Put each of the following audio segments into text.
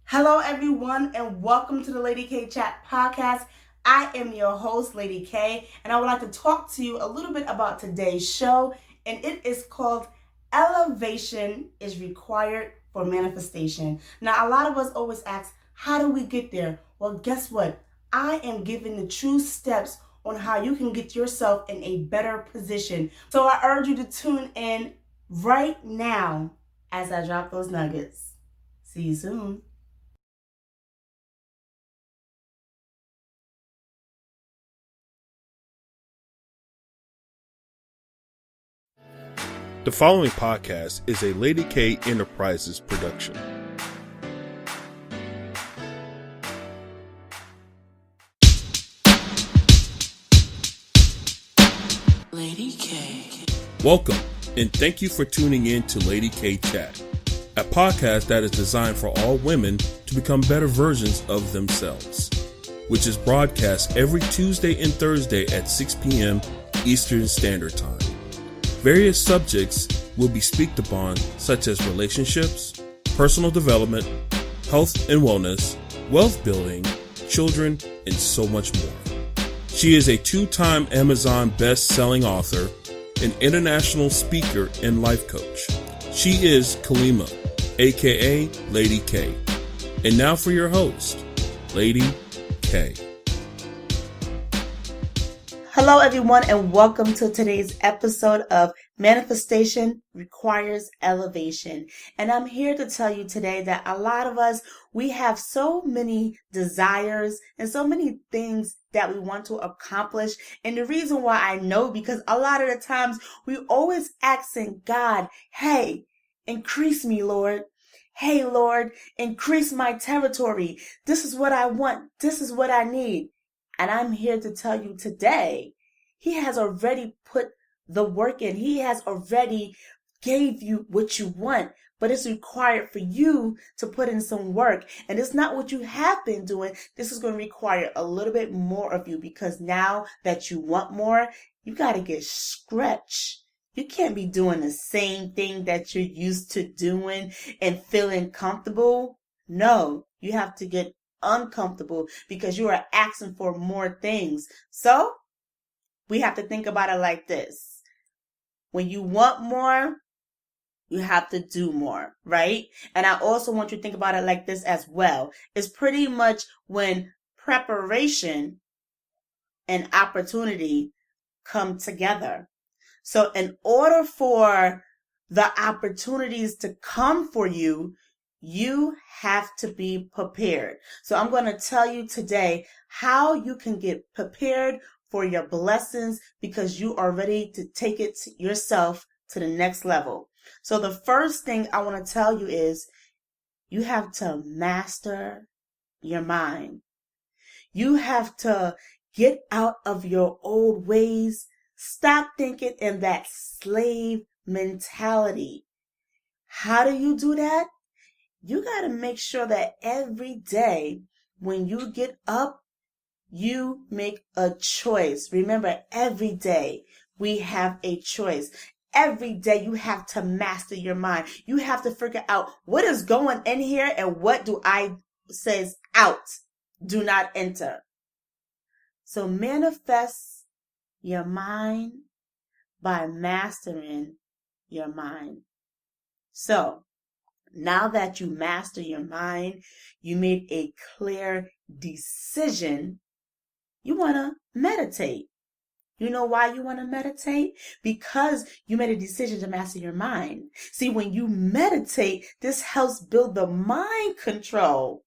Hello, everyone, and welcome to the Lady K Chat podcast. I am your host, Lady K, and I would like to talk to you a little bit about today's show, and it is called Elevation is Required for Manifestation. Now, a lot of us always ask, how do we get there? Well, guess what? I am giving the true steps on how you can get yourself in a better position. So I urge you to tune in right now as I drop those nuggets. See you soon. The following podcast is a Lady K Enterprises production. Lady K. Welcome, and thank you for tuning in to Lady K Chat, a podcast that is designed for all women to become better versions of themselves, which is broadcast every Tuesday and Thursday at 6 p.m. Eastern Standard Time. Various subjects will be speaked upon, such as relationships, personal development, health and wellness, wealth building, children, and so much more. She is a two-time Amazon best-selling author, an international speaker, and life coach. She is Kalima, aka Lady K. And now for your host, Lady K. Hello, everyone, and welcome to today's episode of Manifestation Requires Elevation. And I'm here to tell you today that a lot of us, we have so many desires and so many things that we want to accomplish. And the reason why I know, because a lot of the times we always asking God, hey, increase me, Lord. Hey, Lord, increase my territory. This is what I want. This is what I need. And I'm here to tell you today, He has already put the work in. He has already gave you what you want, but it's required for you to put in some work. And it's not what you have been doing. This is going to require a little bit more of you, because now that you want more, you got to get stretched. You can't be doing the same thing that you're used to doing and feeling comfortable. No, you have to get uncomfortable because you are asking for more things. So we have to think about it like this. When you want more, you have to do more, right? And I also want you to think about it like this as well. It's pretty much when preparation and opportunity come together. So in order for the opportunities to come for you, you have to be prepared. So I'm going to tell you today how you can get prepared for your blessings, because you are ready to take it yourself to the next level. So the first thing I want to tell you is you have to master your mind. You have to get out of your old ways. Stop thinking in that slave mentality. How do you do that? You got to make sure that every day when you get up, you make a choice. Remember, every day we have a choice. Every day you have to master your mind. You have to figure out what is going in here and what do I says out. Do not enter. So manifest your mind by mastering your mind. So now that you master your mind, you made a clear decision. You want to meditate. You know why you want to meditate? Because you made a decision to master your mind. See, when you meditate, this helps build the mind control.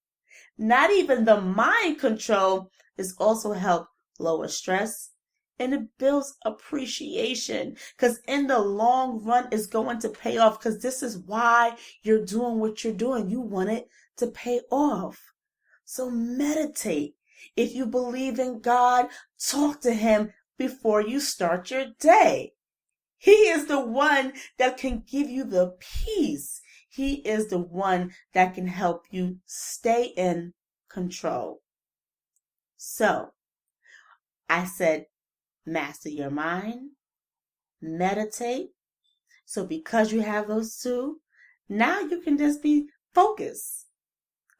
Not even the mind control, this also help lower stress, and it builds appreciation, because in the long run it's going to pay off, because this is why you're doing what you're doing. You want it to pay off. So meditate. If you believe in God, talk to Him before you start your day. He is the one that can give you the peace. He is the one that can help you stay in control. So, I said, master your mind, meditate. So because you have those two, now you can just be focused.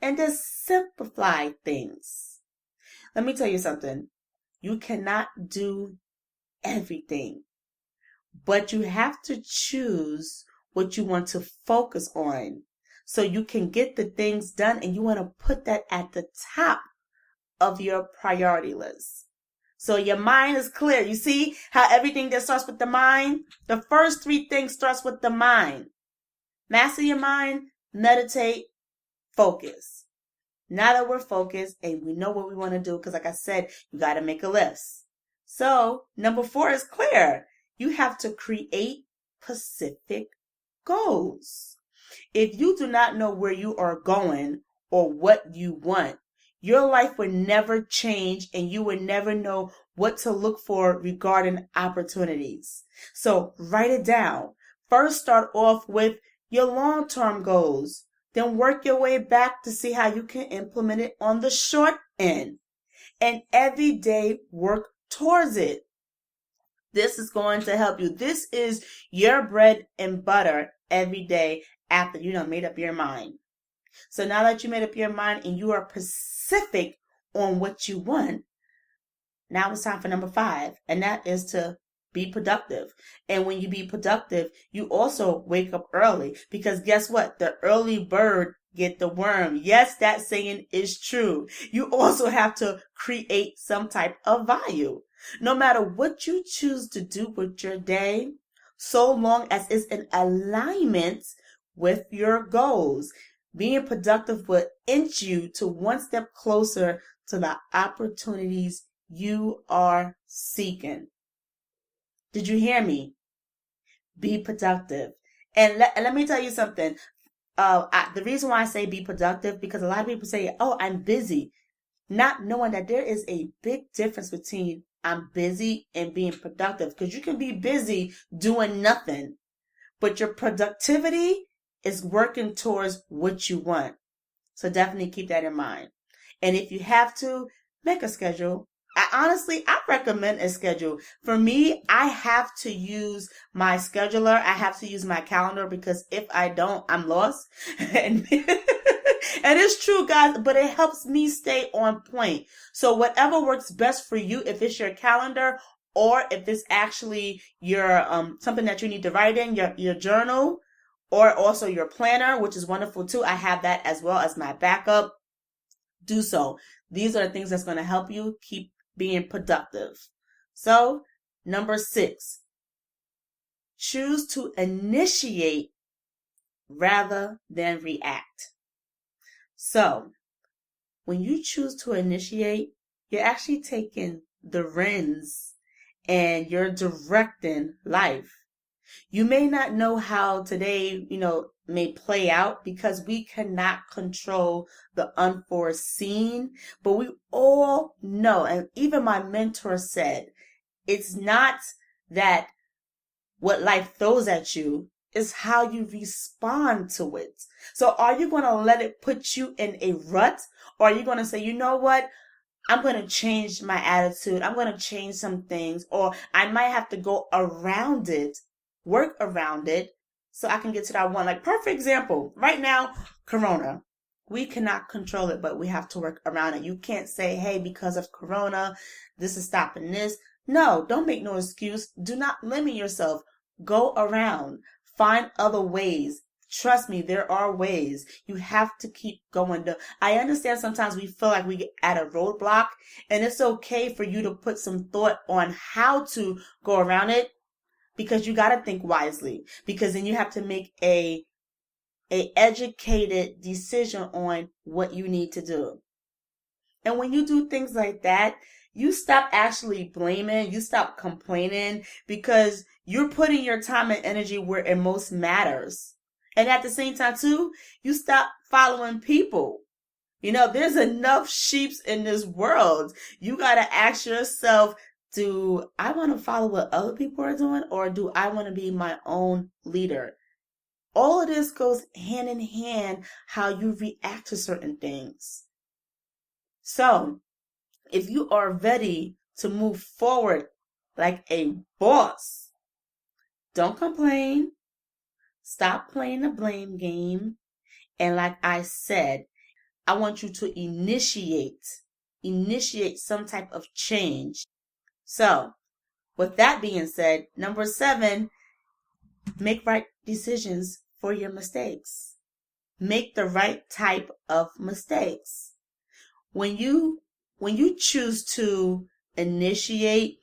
and just simplify things. Let me tell you something. You cannot do everything, but you have to choose what you want to focus on so you can get the things done, and you want to put that at the top of your priority list. So your mind is clear. You see how everything that starts with the mind? The first 3 things starts with the mind. Master your mind, meditate, focus. Now that we're focused and we know what we want to do, because like I said, you got to make a list. So number 4 is clear. You have to create specific goals. If you do not know where you are going or what you want, your life would never change and you would never know what to look for regarding opportunities. So write it down. First, start off with your long-term goals. Then work your way back to see how you can implement it on the short end. And every day work towards it. This is going to help you. This is your bread and butter every day after you done made up your mind. So now that you made up your mind and you are specific on what you want, now it's time for number 5, and that is to be productive. And when you be productive, you also wake up early, because guess what? The early bird get the worm. Yes, that saying is true. You also have to create some type of value. No matter what you choose to do with your day, so long as it's in alignment with your goals, being productive will inch you to one step closer to the opportunities you are seeking. Did you hear me? Be productive. And let me tell you something. The reason why I say be productive, because a lot of people say, oh, I'm busy, not knowing that there is a big difference between I'm busy and being productive. Because you can be busy doing nothing, but your productivity is working towards what you want. So definitely keep that in mind. And if you have to, make a schedule. I recommend a schedule. For me, I have to use my scheduler. I have to use my calendar, because if I don't, I'm lost. And it's true, guys, but it helps me stay on point. So whatever works best for you, if it's your calendar or if it's actually your something that you need to write in, your journal, or also your planner, which is wonderful too. I have that as well as my backup. Do so. These are the things that's going to help you keep being productive. So, number 6, choose to initiate rather than react. So, when you choose to initiate, you're actually taking the reins and you're directing life. You may not know how today, may play out, because we cannot control the unforeseen, but we all know, and even my mentor said, it's not that what life throws at you, is how you respond to it. So are you going to let it put you in a rut, or are you going to say, you know what? I'm going to change my attitude. I'm going to change some things, or I might have to go around it, work around it, so I can get to that one. Like, perfect example. Right now, Corona. We cannot control it, but we have to work around it. You can't say, hey, because of Corona, this is stopping this. No, don't make no excuse. Do not limit yourself. Go around. Find other ways. Trust me, there are ways. You have to keep going. I understand sometimes we feel like we get at a roadblock, and it's okay for you to put some thought on how to go around it, because you got to think wisely, because then you have to make a educated decision on what you need to do. And when you do things like that, you stop actually blaming, you stop complaining, because you're putting your time and energy where it most matters. And at the same time too, you stop following people. There's enough sheeps in this world. You got to ask yourself, do I want to follow what other people are doing, or do I want to be my own leader? All of this goes hand in hand, how you react to certain things. So, if you are ready to move forward like a boss, don't complain. Stop playing the blame game. And like I said, I want you to initiate some type of change. So, with that being said, number 7, make right decisions for your mistakes. Make the right type of mistakes. When you choose to initiate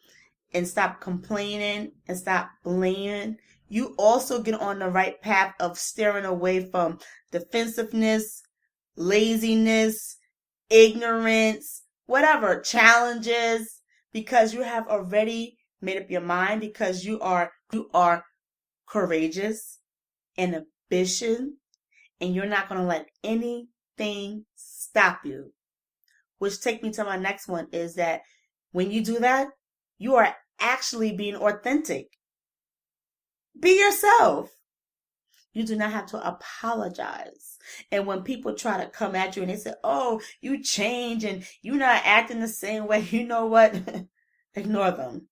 and stop complaining and stop blaming, you also get on the right path of steering away from defensiveness, laziness, ignorance, whatever, challenges, because you have already made up your mind, because you are courageous and ambitious, and you're not going to let anything stop you. Which takes me to my next one, is that when you do that, you are actually being authentic. Be yourself. You do not have to apologize. And when people try to come at you and they say, oh, you change and you're not acting the same way, you know what? Ignore them.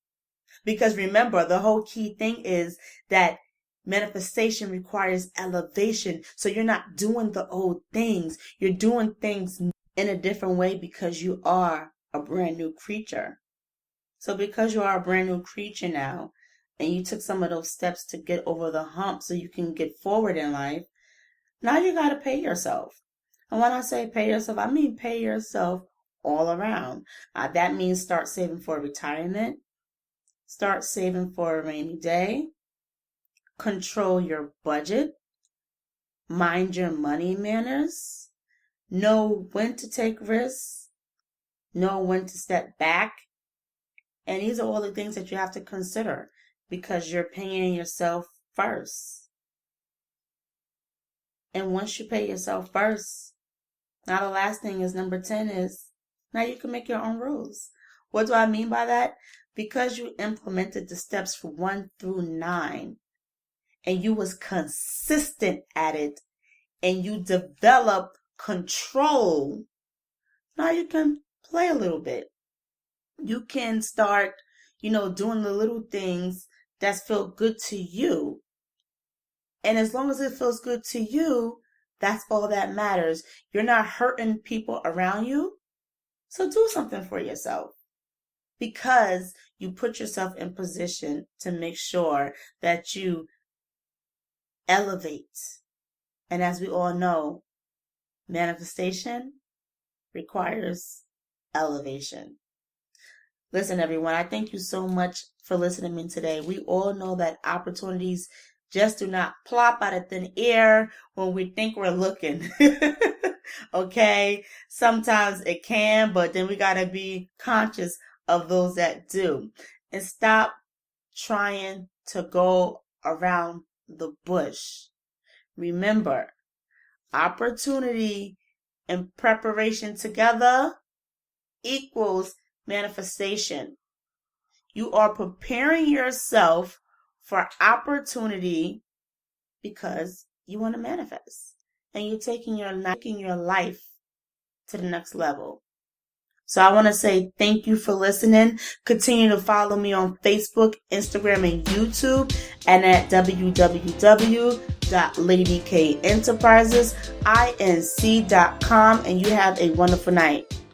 Because remember, the whole key thing is that manifestation requires elevation. So you're not doing the old things. You're doing things in a different way because you are a brand new creature. So because you are a brand new creature now, and you took some of those steps to get over the hump so you can get forward in life, now you got to pay yourself. And when I say pay yourself, I mean pay yourself all around. That means start saving for retirement. Start saving for a rainy day. Control your budget. Mind your money manners. Know when to take risks. Know when to step back. And these are all the things that you have to consider because you're paying yourself first. And once you pay yourself first, now the last thing is number 10 is now you can make your own rules. What do I mean by that? Because you implemented the steps from 1 through 9 and you was consistent at it and you developed control, now you can play a little bit. You can start, doing the little things that feel good to you. And as long as it feels good to you, that's all that matters. You're not hurting people around you. So do something for yourself because you put yourself in position to make sure that you elevate. And as we all know, manifestation requires elevation. Listen, everyone, I thank you so much for listening to me today. We all know that opportunities just do not plop out of thin air when we think we're looking. Okay? Sometimes it can, but then we got to be conscious of those that do. And stop trying to go around the bush. Remember, opportunity and preparation together equals manifestation. You are preparing yourself for opportunity because you want to manifest. And you're taking your life to the next level. So I want to say thank you for listening. Continue to follow me on Facebook, Instagram, and YouTube, and at www.ladykeenterprisesinc.com. And you have a wonderful night.